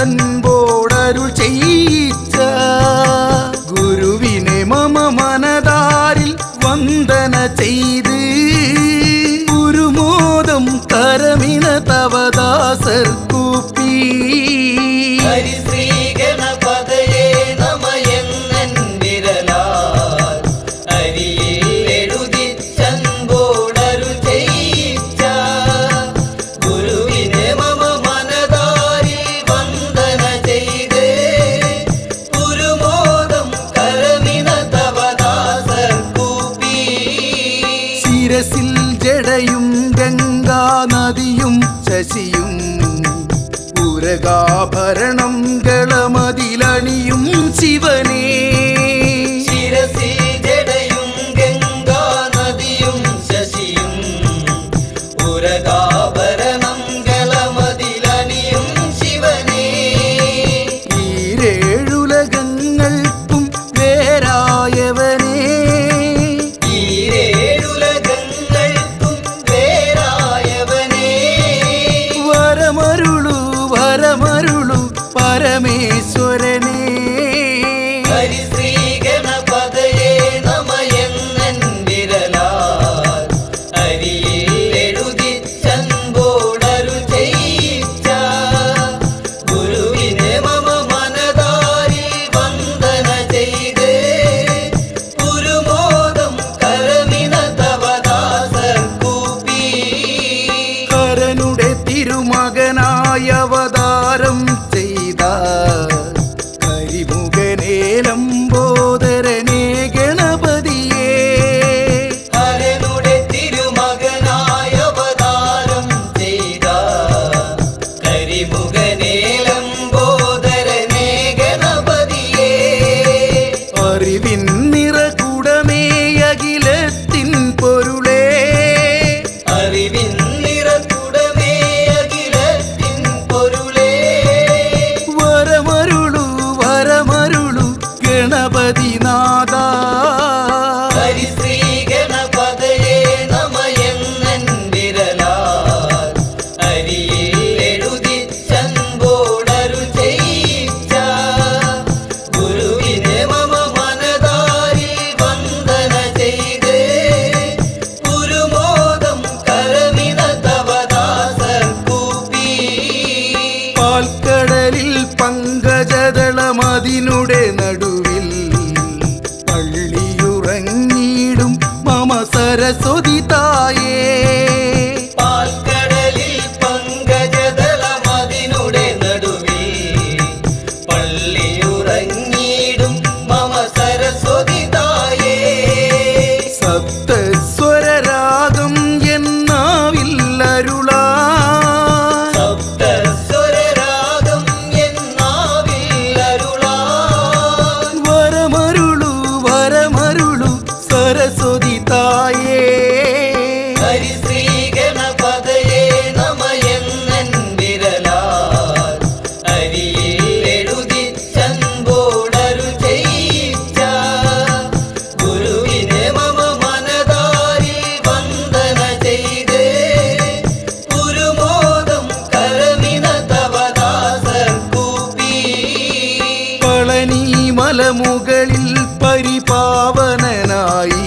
ചെയ്യിച്ച ഗുരുവിനെ മമ മനതാരിൽ വന്ദന ചെയ്ത് ഗുരുമോദം കരമിന തവദാസർ കൂപ്പി ഹരിശ്രീ ഗണപതയേ നമ എന്നൻ വിരലാൽ അരിയിൽ എഴുതിച്ചൻപോടരുൾ ചെയ്യിച്ച ഗുരുവിനെ മമ മനതാരിൽ വന്ദന ചെയ്ത് ഗുരുമോദം കരമിന തവദാസർ കൂപ്പി ശിരസിൽ ജടയും ഗംഗാ നദിയും ശശിയും ഉരകാഭരണം ഗളമതിലണിയും ശിവനേ ശിരസിൽ ജടയും ഗംഗാ നദിയും ശശിയും ഉരകാഭരണം ഗളമതിലണിയും ശിവനേ ഈരേഴുലകങ്ങൾക്കും വേരായവനേ ഈരേഴുലകങ്ങൾക്കും വേറായവനേ വരമരുളു വരമരുളു പരമേശ്വരനേ ഹരിശ്രീ സരസ്വതി തായേ പാൽക്കടലിൽ പങ്കജദളമതിനുടെ നടുവിൽ പള്ളിയുറങ്ങിയിടും മമ സരസ്വതി തായേ സപ്തസ്വരരാഗം എന്നാവില്ലരുളാ സപ്തസ്വരരാഗം എന്നാവില്ലരുളാ വരമരുളു വരമരുളു സരസ്വതി തായേ ഹരിശ്രീ ഗണപതയേ നമയെന്നൻ വിരലാൽ അരിയിൽ എഴുതിച്ചൻപോടരു ചെയ്യിച്ച ഗുരുവിനെ മമ മനതാരിൽ വന്ദന ചെയ്ത് ഗുരുമോദം കരമിന തവദാസർ കൂപ്പി പളനി മലമുകളിൽ പരിപാവനനായി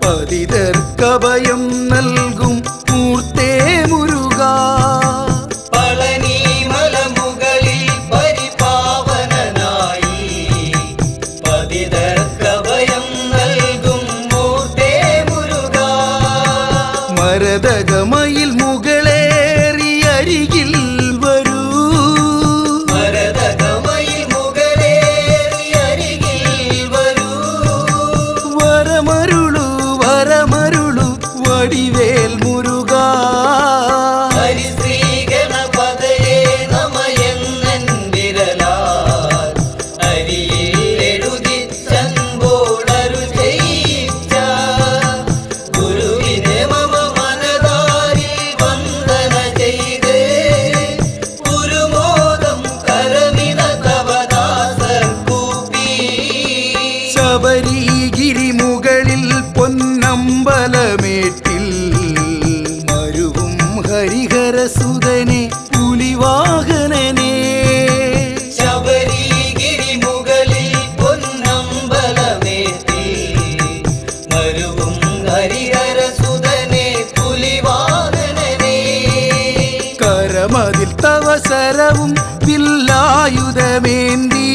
പതിതർക്കഭയം നൽകും മൂർത്തേ മുരുകാ പളനി മലമുകളിൽ പരിപാവനനായി പതിതർക്കഭയം നൽകും മൂർത്തേ മുരുകാ മരതകമയിൽ മുകളേറി അരികിൽ വരൂ മരതകമയിൽ മുകളേറി അരികിൽ വരൂ വരമരുളു വരമരുളു വടിവേൽ മുരുകാ ഹരിശ്രീ ഗണപതയേ നമയെന്നൻ വിരലാൽ അരിയിൽ എഴുതിച്ചൻപോടരു ചെയ്യിച്ച ഗുരുവിനെ മമ മനതാരിൽ വന്ദന ചെയ്ത് ഗുരുമോദം കരമിന തവദാസർ കൂപ്പി ശബരിഗിരി മുകളിൽ പൊന്നമ്പലമേട്ടിൽ മരുവും ഹരിഹരസുതനെ പുലിവാഹനനെ ശബരിഗിരി മുകളിൽ പൊന്നമ്പലമേറ്റി മരുവും ഹരിഹരസുതനെ പുലിവാഹനനെ കരമതിൽ തവസരവും വില്ലായുധമേന്തി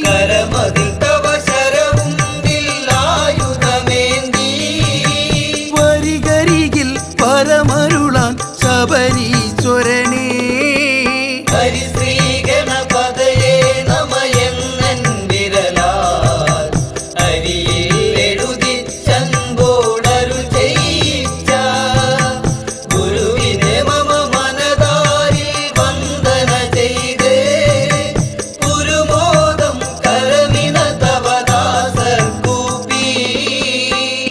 കരമതിൽ തവ ശരവും വില്ലായുധമേന്തി വരികരികിൽ പരമരുളാൻ ശബരീശ്വരനെ ഹരിശ്രീ ഗണപതയേ നമയെന്നൻ വിരലാൽ അരിയിൽ എഴുതിച്ചൻപോടരു ചെയ്യിച്ച ഗുരുവിനെ മമ മനതാരിൽ വന്ദന ചെയ്ത് ഗുരുമോദം കരമിന തവദാസർ കൂപ്പി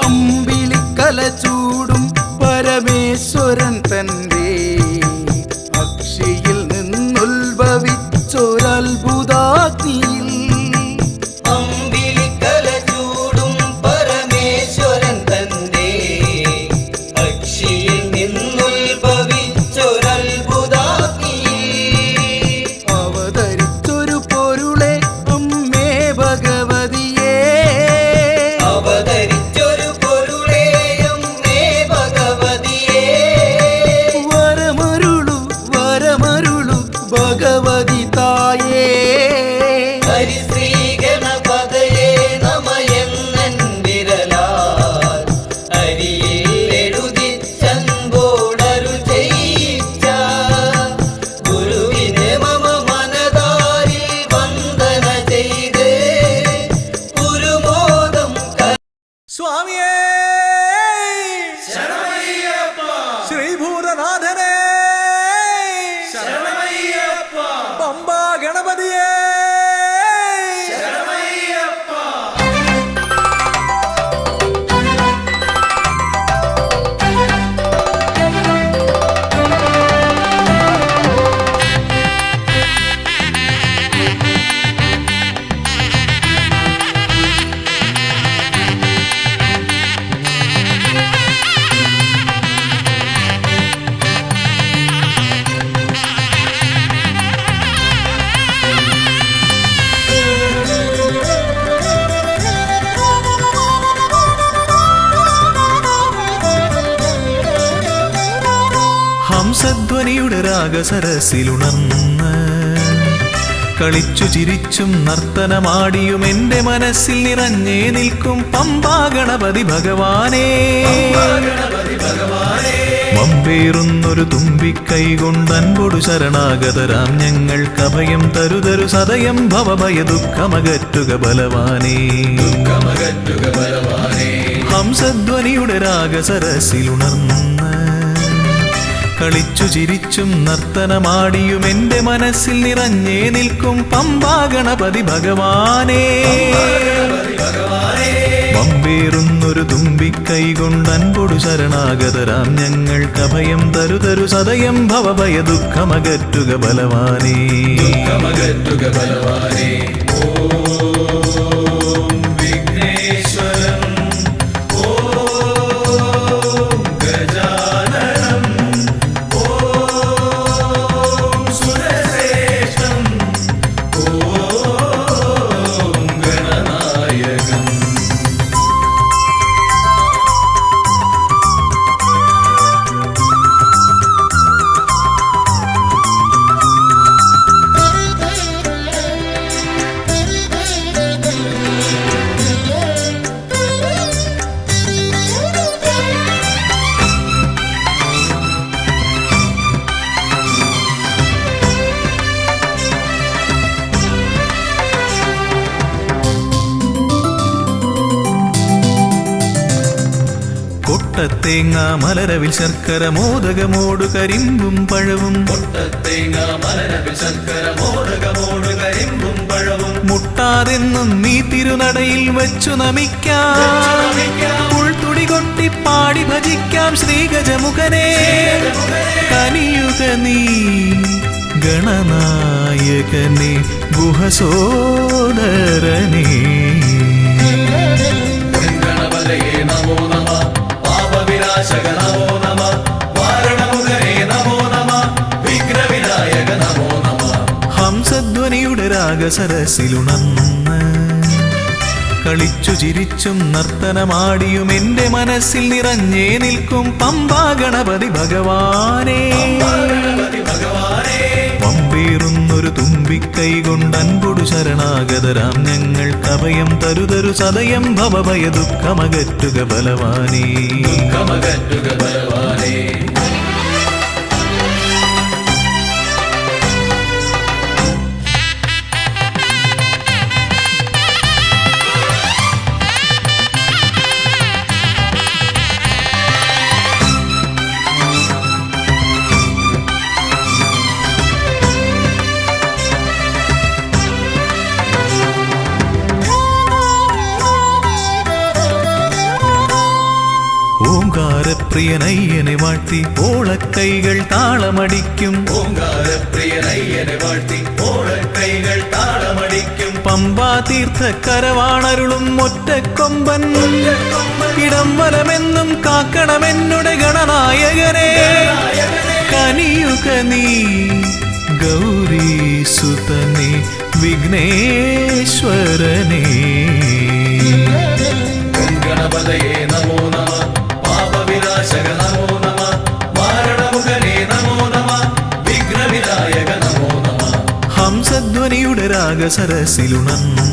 അമ്പിളിക്കല ചൂടും പരമേശ്വരൻ തന്റെ അക്ഷിയിൽ നിന്നുത്ഭവിച്ചൊരത്ഭുതാഗ്നിയിൽ അമ്പിളിക്കല ചൂടും പരമേശ്വരൻ തന്റെ അക്ഷിയിൽ നിന്നുത്ഭവിച്ചൊരത്ഭുതാഗ്നി അവതരിച്ചൊരു പൊരുളെ അമ്മേ ഭഗവതിയേ അവതരിച്ചൊരു പൊരുളേയം മേ ഭഗവതിയേ വരമരുളു വരമരുളു ഭഗവതി തായേ ഹരിശ്രീ ഗണപതയേ നമയെന്നൻ വിരലാൽ അരിയിൽ എഴുതിച്ചൻപോടരു ചെയ്യിച്ച ഗുരുവിനെ മമ മനതാരിൽ വന്ദന ചെയ്ത് ഗുരുമോദം സ്വാമിയേ ശ്രീഭൂതനാഥനേ പമ്പാ ഗണപതിയേ ഹംസധ്വനിയുടെ രാഗസരസിലുണർന്ന് കളിച്ചു ചിരിച്ചും നർത്തനമാടിയും എൻ്റെ മനസ്സിൽ നിറഞ്ഞേ നിൽക്കും പമ്പാ ഗണപതി ഭഗവാനേ. വമ്പേറുന്നൊരു തുമ്പിക്കൈ കൊണ്ടൻപൊടു ശരണാഗതരാം ഞങ്ങൾക്കഭയം തരുതരു സദയം ഭവഭയ ദുഃഖമകറ്റുക ബലവാനേ. ഹംസധ്വനിയുടെ രാഗസരസിലുണർന്ന് കളിച്ചു ചിരിച്ചും നർത്തനമാടിയും എൻ്റെ മനസ്സിൽ നിറഞ്ഞേ നിൽക്കും പമ്പാ ഗണപതി ഭഗവാനേ. വമ്പേറുന്നൊരു തുമ്പിക്കൈ കൊണ്ടൻപൊടു ശരണാഗതരാം ഞങ്ങൾക്കഭയം തരുതരു സദയം ഭവഭയ ദുഃഖമകറ്റുക ബലവാനേ. കൊട്ടത്തേങ്ങ മലരവിൽ ശർക്കര മോദകമോടു കരിമ്പും പഴവും മുട്ടാതെന്നും നീ തിരുനടയിൽ വെച്ചു നമിക്കാം. പുൾത്തുടി കൊട്ടി പാടി ഭജിക്കാം ശ്രീഗജമുഖനെ. കനിയുക നീ ഗണനായകനെ ഗുഹസോദരനെ. ഹംസധ്വനിയുടെ രാഗസരസിലുണർന്ന് കളിച്ചു ചിരിച്ചും നർത്തനമാടിയും എൻ്റെ മനസ്സിൽ നിറഞ്ഞേ നിൽക്കും പമ്പാ ഗണപതി ഭഗവാനേ. വമ്പേറുന്നൊരു തുമ്പിക്കൈ കൊണ്ടൻപൊടു ശരണാഗതരാം ഞങ്ങൾക്കഭയം തരുതരു സദയം ഭവഭയ ദുഃഖമകറ്റുക ബലവാനേ. ഓംകാരപ്രിയനയ്യനെ വാഴ്ത്തി ഓളക്കൈകൾ താളമടിക്കും. പമ്പാ തീർത്ഥക്കരവാണരുളും ഒറ്റക്കൊമ്പൻ. ഇടം വലമെന്നും കാക്കണമെന്നുടെ ഗണനായകനെ. കനിയുക നീ ഗൗരീസുതനെ വിഘ്നേശ്വരനെ. ഗണപതയേ നമോ നമ പാപവിനാശക നമോ നമ വാരണമുഖനേ നമോ നമ വിഘ്നവിനായക നമോ നമ. ഹംസധ്വനിയുടെ രാഗസരസിലുണർന്ന്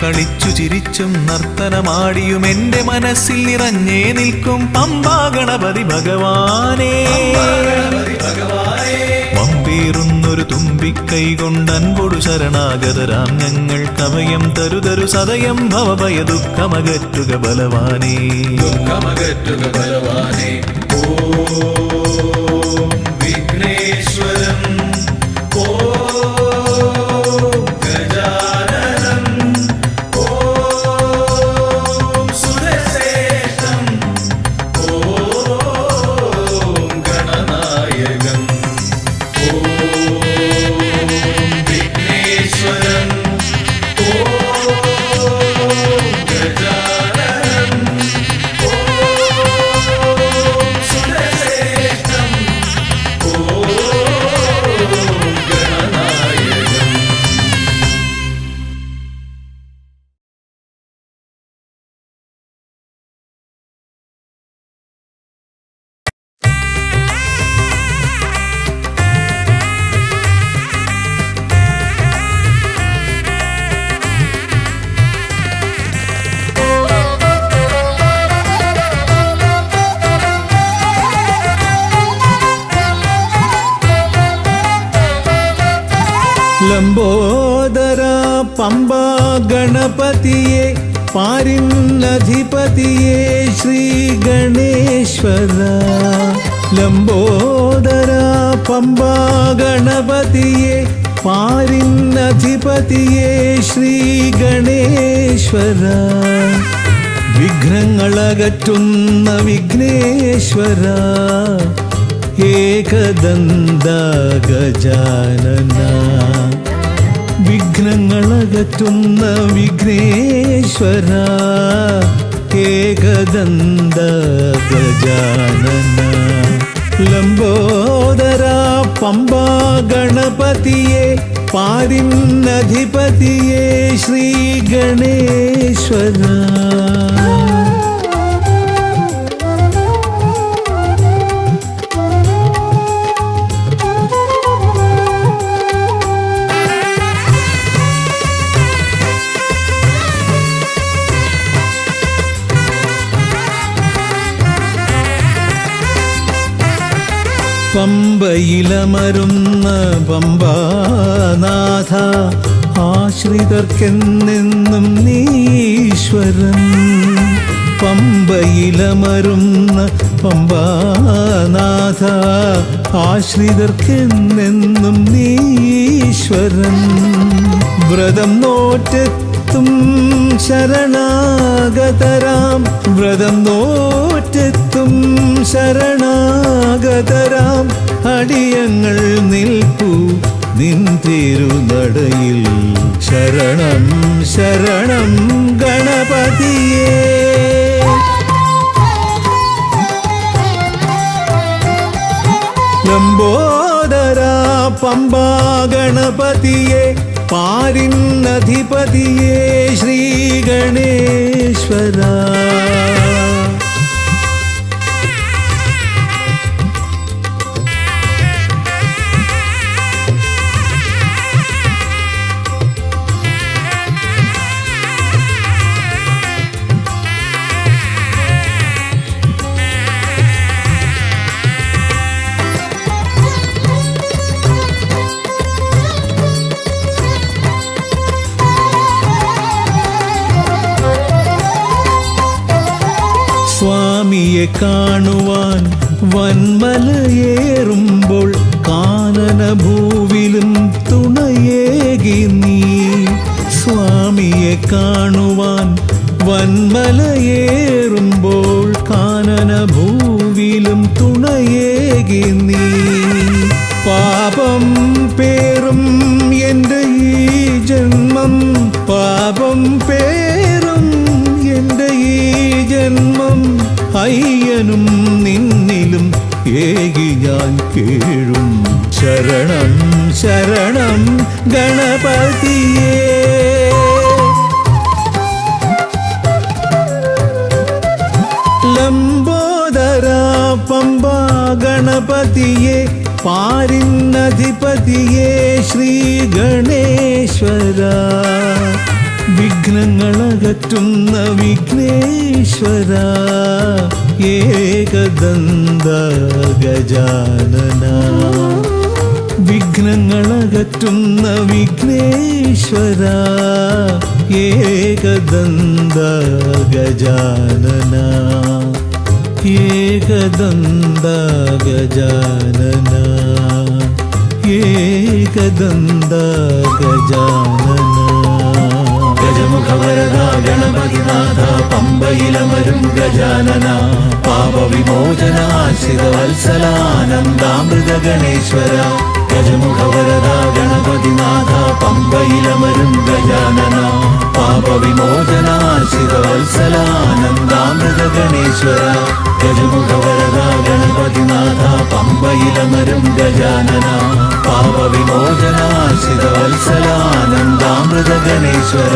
കളിച്ചു ചിരിച്ചും നർത്തനമാടിയും എൻ്റെ മനസ്സിൽ നിറഞ്ഞേ നിൽക്കും പമ്പാ ഗണപതി ഭഗവാനേ. വമ്പേറുന്നൊരു തുമ്പിക്കൈ കൊണ്ടൻപൊടു ശരണാഗതരാം ഞങ്ങൾക്കഭയം തരുതരു സദയം ഭവഭയ ദുഃഖമകറ്റുക ബലവാനേ. ഓം വിഘ്നേശ്വരം ഓം ഗജാനനം ഓം സുരശ്രേഷ്ഠം ഓം ഗണനായകം ഓം വിഘ്നേശ്വരം ഓം ഗജാനനം ഓം സുരശ്രേഷ്ഠം ഓം ലംബോദര പമ്പാ ഗണപതിയെ പാരിന്നധിപതിയെ ശ്രീ ഗണേശ്വര. ലംബോദര പമ്പാ ഗണപതിയെ പാരിന്നധിപതിയെ ശ്രീ ഗണേശ്വര. വിഘ്നങ്ങളകറ്റുന്ന വിഘ്നേശ്വര ഏകദന്ത ഗജാനന. വിഘ്നങ്ങളകറ്റുന്ന വിഘ്നേശ്വര ഏകദന്ത ഗജാനന. ലംബോദര പമ്പാ ഗണപതിയെ പാരിന്നധിപതിയെ ശ്രീ ഗണേശ്വര. പമ്പയിലമരുന്ന പമ്പാനാഥ ആശ്രിതർക്കെന്നെന്നും നീശ്വരൻ. പമ്പയിലമരുന്ന പമ്പാനാഥ ആശ്രിതർക്കെന്നെന്നും നീശ്വരൻ. വ്രതം നോറ്റെത്തും ശരണാഗതരാം വ്രതം നോറ്റെത്തും ശരണാഗതരാം അടിയങ്ങൾ നിൽപ്പൂ നിൻ തിരുനടയിൽ. ശരണം ശരണം ഗണപതിയേ. ലംബോദര പമ്പാ ഗണപതിയെ പാരിന്നധിപതിയെ ശ്രീ ഗണേശ്വര. സ്വാമിയെ കാണുവാൻ വന്മലയേറുമ്പോൾ കാനനഭൂവിലും തുണയേകി നീ. സ്വാമിയെ കാണുവാൻ വന്മലയേറുമ്പോൾ കാനനഭൂവിലും തുണയേകി നീ. പാപം പേറും എൻ്റെ ഈ ജന്മം പാപം പേറും എൻ്റെ ഈ ജന്മം അയ്യനും നിന്നിലും ഏകി ഞാൻ കേഴും. ശരണം ശരണം ഗണപതിയേ. ലംബോദര പമ്പാ ഗണപതിയെ പാരിന്നധിപതിയെ ശ്രീ ഗണേശ്വര. വിഘ്നങ്ങളകറ്റുന്ന വിഘ്നേശ്വര ഏകദന്ത ഗജാനന. വിഘ്നങ്ങളകറ്റുന്ന വിഘ്നേശ്വര ഏകദന്ത ഗജാനന. ഏകദന്ത ഗജാനന ഏകദന്ത ഗജാനന. ഗജമുഖവരദ ഗണപതിനാഥ പമ്പയിലമരും ഗജാനന. പാപവിമോചനാശ്രിതവത്സലാനന്ദാമൃത ഗണേശ്വര. ഗജമുഖവരദ ഗണപതിനാഥ പമ്പയിലമരും ഗജാനന. പാപവിമോചനാശ്രിതവത്സലാനന്ദാമൃത ഗണേശ്വര. ഗജമുഖവരദ ഗണപതിനാഥ പമ്പയിലമരും ഗജാനന. പാപവിമോചനാശ്രിതവത്സലാനന്ദാമൃത ഗണേശ്വര.